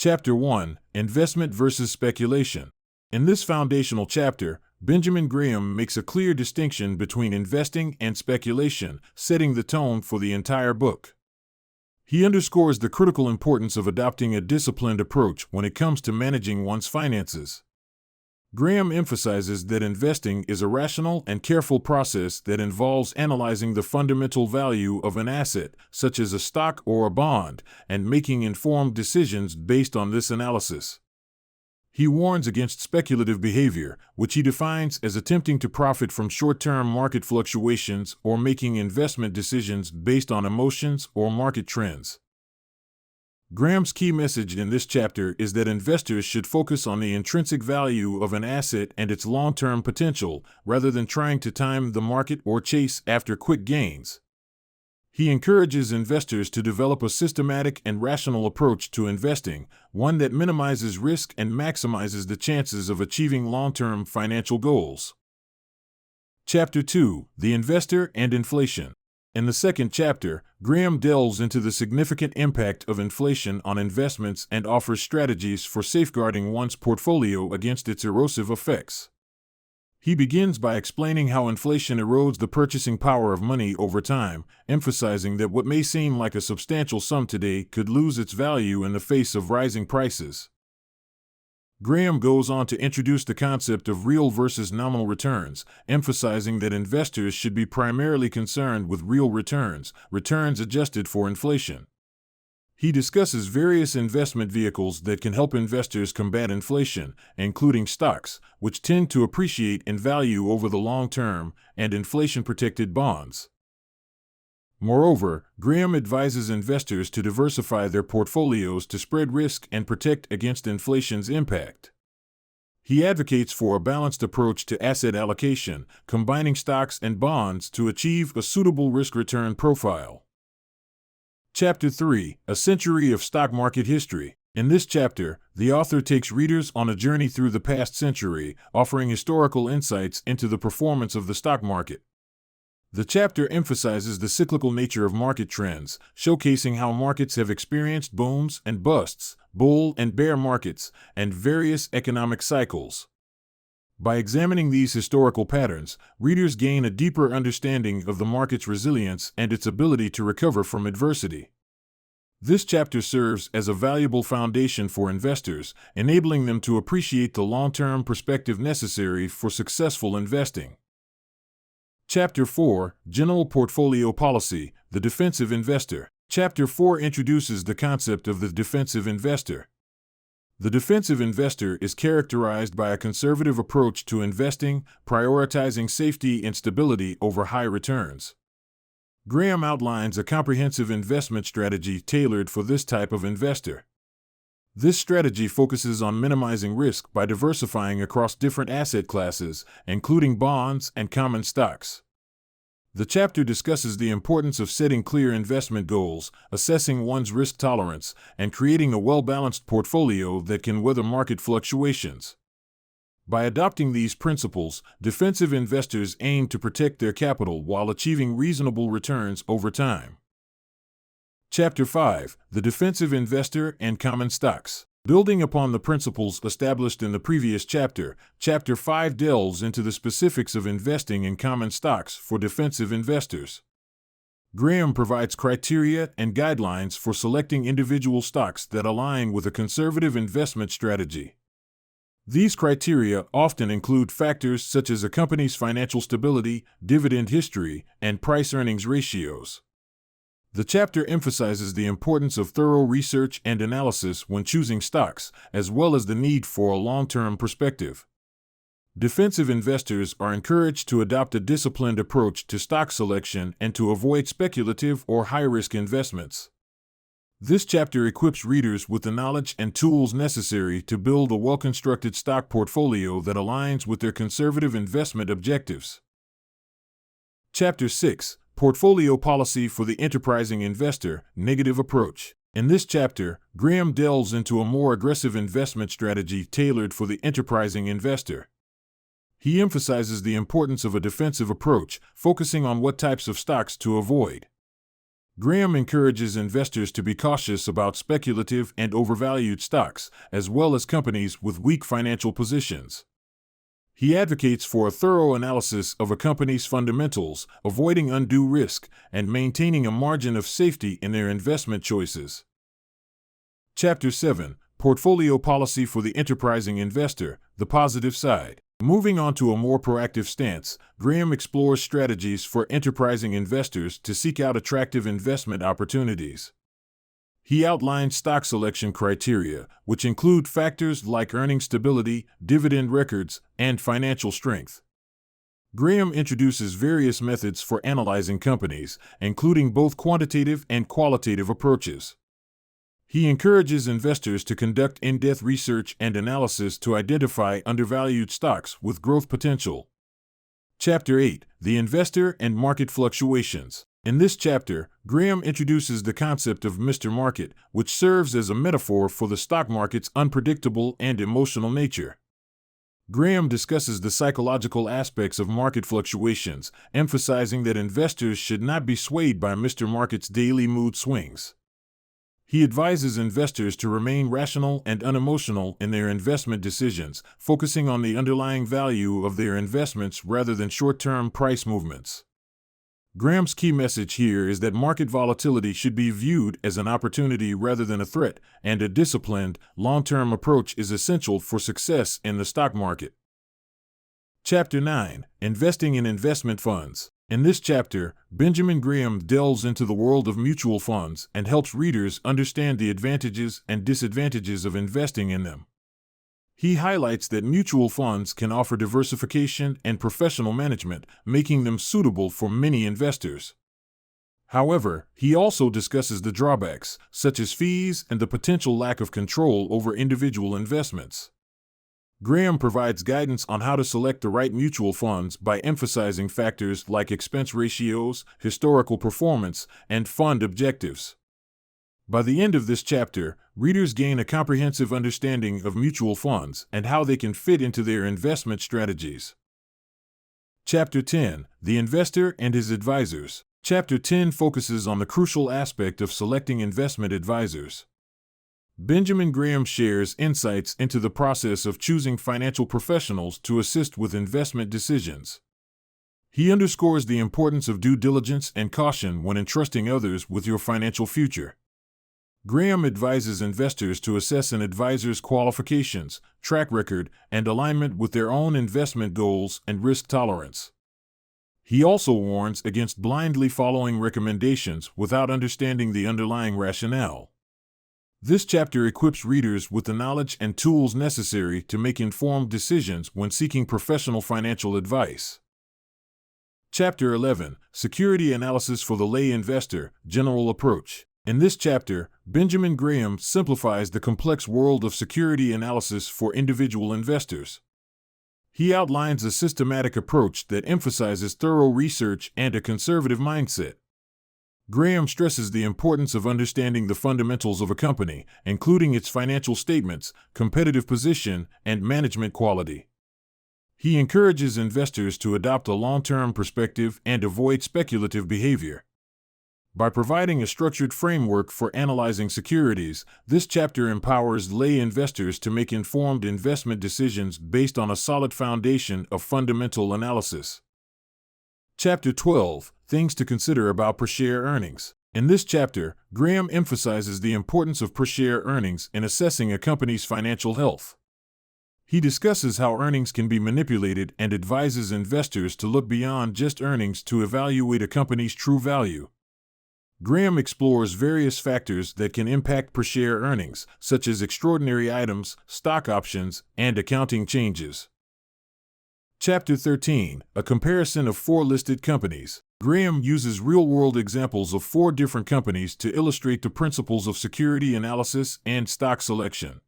Chapter 1: Investment versus Speculation. In this foundational chapter, Benjamin Graham makes a clear distinction between investing and speculation, setting the tone for the entire book. He underscores the critical importance of adopting a disciplined approach when it comes to managing one's finances. Graham emphasizes that investing is a rational and careful process that involves analyzing the fundamental value of an asset, such as a stock or a bond, and making informed decisions based on this analysis. He warns against speculative behavior, which he defines as attempting to profit from short-term market fluctuations or making investment decisions based on emotions or market trends. Graham's key message in this chapter is that investors should focus on the intrinsic value of an asset and its long-term potential, rather than trying to time the market or chase after quick gains. He encourages investors to develop a systematic and rational approach to investing, one that minimizes risk and maximizes the chances of achieving long-term financial goals. Chapter 2: The Investor and Inflation. In the second chapter, Graham delves into the significant impact of inflation on investments and offers strategies for safeguarding one's portfolio against its erosive effects. He begins by explaining how inflation erodes the purchasing power of money over time, emphasizing that what may seem like a substantial sum today could lose its value in the face of rising prices. Graham goes on to introduce the concept of real versus nominal returns, emphasizing that investors should be primarily concerned with real returns adjusted for inflation. He discusses various investment vehicles that can help investors combat inflation, including stocks, which tend to appreciate in value over the long term, and inflation-protected bonds. Moreover, Graham advises investors to diversify their portfolios to spread risk and protect against inflation's impact. He advocates for a balanced approach to asset allocation, combining stocks and bonds to achieve a suitable risk-return profile. Chapter 3: A Century of Stock Market History. In this chapter, the author takes readers on a journey through the past century, offering historical insights into the performance of the stock market. The chapter emphasizes the cyclical nature of market trends, showcasing how markets have experienced booms and busts, bull and bear markets, and various economic cycles. By examining these historical patterns, readers gain a deeper understanding of the market's resilience and its ability to recover from adversity. This chapter serves as a valuable foundation for investors, enabling them to appreciate the long-term perspective necessary for successful investing. Chapter 4: General Portfolio Policy, the Defensive Investor. Chapter 4 introduces the concept of the defensive investor. The defensive investor is characterized by a conservative approach to investing, prioritizing safety and stability over high returns. Graham outlines a comprehensive investment strategy tailored for this type of investor. This strategy focuses on minimizing risk by diversifying across different asset classes, including bonds and common stocks. The chapter discusses the importance of setting clear investment goals, assessing one's risk tolerance, and creating a well-balanced portfolio that can weather market fluctuations. By adopting these principles, defensive investors aim to protect their capital while achieving reasonable returns over time. Chapter 5: The Defensive Investor and Common Stocks. Building upon the principles established in the previous chapter, Chapter 5 delves into the specifics of investing in common stocks for defensive investors. Graham provides criteria and guidelines for selecting individual stocks that align with a conservative investment strategy. These criteria often include factors such as a company's financial stability, dividend history, and price-earnings ratios. The chapter emphasizes the importance of thorough research and analysis when choosing stocks, as well as the need for a long-term perspective. Defensive investors are encouraged to adopt a disciplined approach to stock selection and to avoid speculative or high-risk investments. This chapter equips readers with the knowledge and tools necessary to build a well-constructed stock portfolio that aligns with their conservative investment objectives. Chapter 6: Portfolio Policy for the Enterprising Investor, Negative Approach. In this chapter, Graham delves into a more aggressive investment strategy tailored for the enterprising investor. He emphasizes the importance of a defensive approach, focusing on what types of stocks to avoid. Graham encourages investors to be cautious about speculative and overvalued stocks, as well as companies with weak financial positions. He advocates for a thorough analysis of a company's fundamentals, avoiding undue risk, and maintaining a margin of safety in their investment choices. Chapter 7: Portfolio Policy for the Enterprising Investor, the Positive Side. Moving on to a more proactive stance, Graham explores strategies for enterprising investors to seek out attractive investment opportunities. He outlines stock selection criteria, which include factors like earning stability, dividend records, and financial strength. Graham introduces various methods for analyzing companies, including both quantitative and qualitative approaches. He encourages investors to conduct in-depth research and analysis to identify undervalued stocks with growth potential. Chapter 8: The Investor and Market Fluctuations. In this chapter, Graham introduces the concept of Mr. Market, which serves as a metaphor for the stock market's unpredictable and emotional nature. Graham discusses the psychological aspects of market fluctuations, emphasizing that investors should not be swayed by Mr. Market's daily mood swings. He advises investors to remain rational and unemotional in their investment decisions, focusing on the underlying value of their investments rather than short-term price movements. Graham's key message here is that market volatility should be viewed as an opportunity rather than a threat, and a disciplined, long-term approach is essential for success in the stock market. Chapter 9: Investing in Investment Funds. In this chapter, Benjamin Graham delves into the world of mutual funds and helps readers understand the advantages and disadvantages of investing in them. He highlights that mutual funds can offer diversification and professional management, making them suitable for many investors. However, he also discusses the drawbacks, such as fees and the potential lack of control over individual investments. Graham provides guidance on how to select the right mutual funds by emphasizing factors like expense ratios, historical performance, and fund objectives. By the end of this chapter, readers gain a comprehensive understanding of mutual funds and how they can fit into their investment strategies. Chapter 10: The Investor and His Advisors. Chapter 10 focuses on the crucial aspect of selecting investment advisors. Benjamin Graham shares insights into the process of choosing financial professionals to assist with investment decisions. He underscores the importance of due diligence and caution when entrusting others with your financial future. Graham advises investors to assess an advisor's qualifications, track record, and alignment with their own investment goals and risk tolerance. He also warns against blindly following recommendations without understanding the underlying rationale. This chapter equips readers with the knowledge and tools necessary to make informed decisions when seeking professional financial advice. Chapter 11: Security Analysis for the Lay Investor, General Approach. In this chapter, Benjamin Graham simplifies the complex world of security analysis for individual investors. He outlines a systematic approach that emphasizes thorough research and a conservative mindset. Graham stresses the importance of understanding the fundamentals of a company, including its financial statements, competitive position, and management quality. He encourages investors to adopt a long-term perspective and avoid speculative behavior. By providing a structured framework for analyzing securities, this chapter empowers lay investors to make informed investment decisions based on a solid foundation of fundamental analysis. Chapter 12: Things to Consider About Per-Share Earnings. In this chapter, Graham emphasizes the importance of per-share earnings in assessing a company's financial health. He discusses how earnings can be manipulated and advises investors to look beyond just earnings to evaluate a company's true value. Graham explores various factors that can impact per-share earnings, such as extraordinary items, stock options, and accounting changes. Chapter 13: A Comparison of 4 Listed Companies. Graham uses real-world examples of 4 different companies to illustrate the principles of security analysis and stock selection.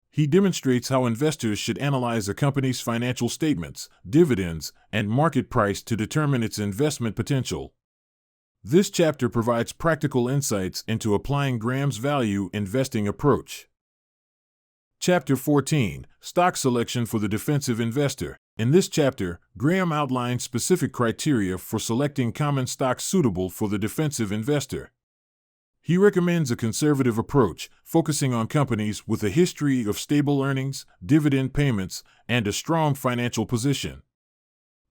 He demonstrates how investors should analyze a company's financial statements, dividends, and market price to determine its investment potential. This chapter provides practical insights into applying Graham's value investing approach. Chapter 14: Stock Selection for the Defensive Investor. In this chapter, Graham outlines specific criteria for selecting common stocks suitable for the defensive investor. He recommends a conservative approach, focusing on companies with a history of stable earnings, dividend payments, and a strong financial position.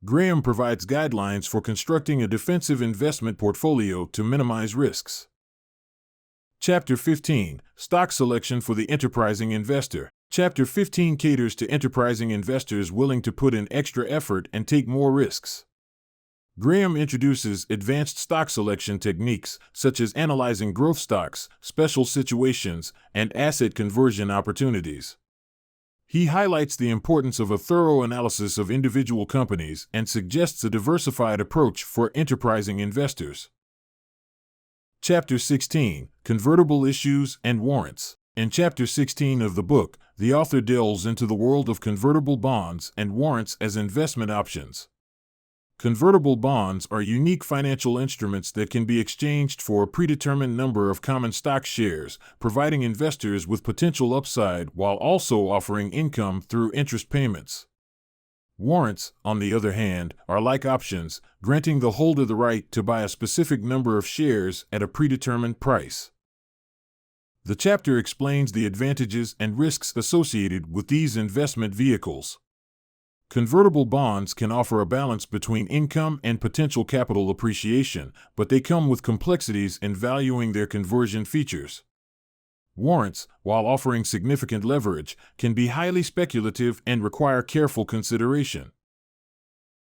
Graham provides guidelines for constructing a defensive investment portfolio to minimize risks. Chapter 15, Stock Selection for the Enterprising Investor. Chapter 15 caters to enterprising investors willing to put in extra effort and take more risks. Graham introduces advanced stock selection techniques, such as analyzing growth stocks, special situations, and asset conversion opportunities. He highlights the importance of a thorough analysis of individual companies and suggests a diversified approach for enterprising investors. Chapter 16, Convertible Issues and Warrants. In Chapter 16 of the book, the author delves into the world of convertible bonds and warrants as investment options. Convertible bonds are unique financial instruments that can be exchanged for a predetermined number of common stock shares, providing investors with potential upside while also offering income through interest payments. Warrants, on the other hand, are like options, granting the holder the right to buy a specific number of shares at a predetermined price. The chapter explains the advantages and risks associated with these investment vehicles. Convertible bonds can offer a balance between income and potential capital appreciation, but they come with complexities in valuing their conversion features. Warrants, while offering significant leverage, can be highly speculative and require careful consideration.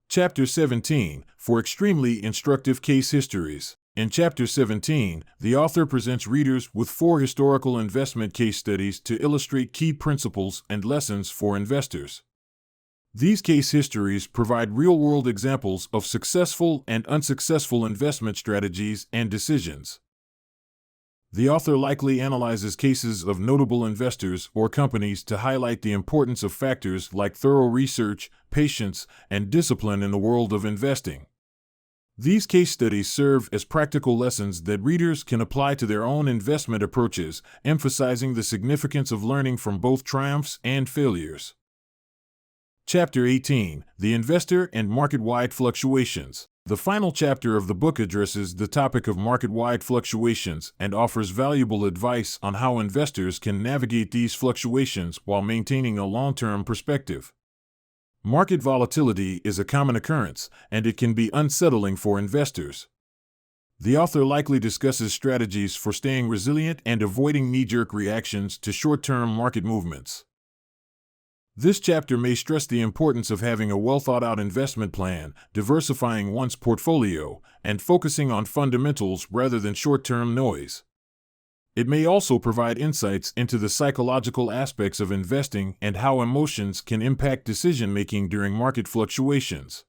Chapter 17, for extremely instructive case histories. In Chapter 17, the author presents readers with 4 historical investment case studies to illustrate key principles and lessons for investors. These case histories provide real-world examples of successful and unsuccessful investment strategies and decisions. The author likely analyzes cases of notable investors or companies to highlight the importance of factors like thorough research, patience, and discipline in the world of investing. These case studies serve as practical lessons that readers can apply to their own investment approaches, emphasizing the significance of learning from both triumphs and failures. Chapter 18, The Investor and Market-Wide Fluctuations. The final chapter of the book addresses the topic of market-wide fluctuations and offers valuable advice on how investors can navigate these fluctuations while maintaining a long-term perspective. Market volatility is a common occurrence, and it can be unsettling for investors. The author likely discusses strategies for staying resilient and avoiding knee-jerk reactions to short-term market movements. This chapter may stress the importance of having a well-thought-out investment plan, diversifying one's portfolio, and focusing on fundamentals rather than short-term noise. It may also provide insights into the psychological aspects of investing and how emotions can impact decision-making during market fluctuations.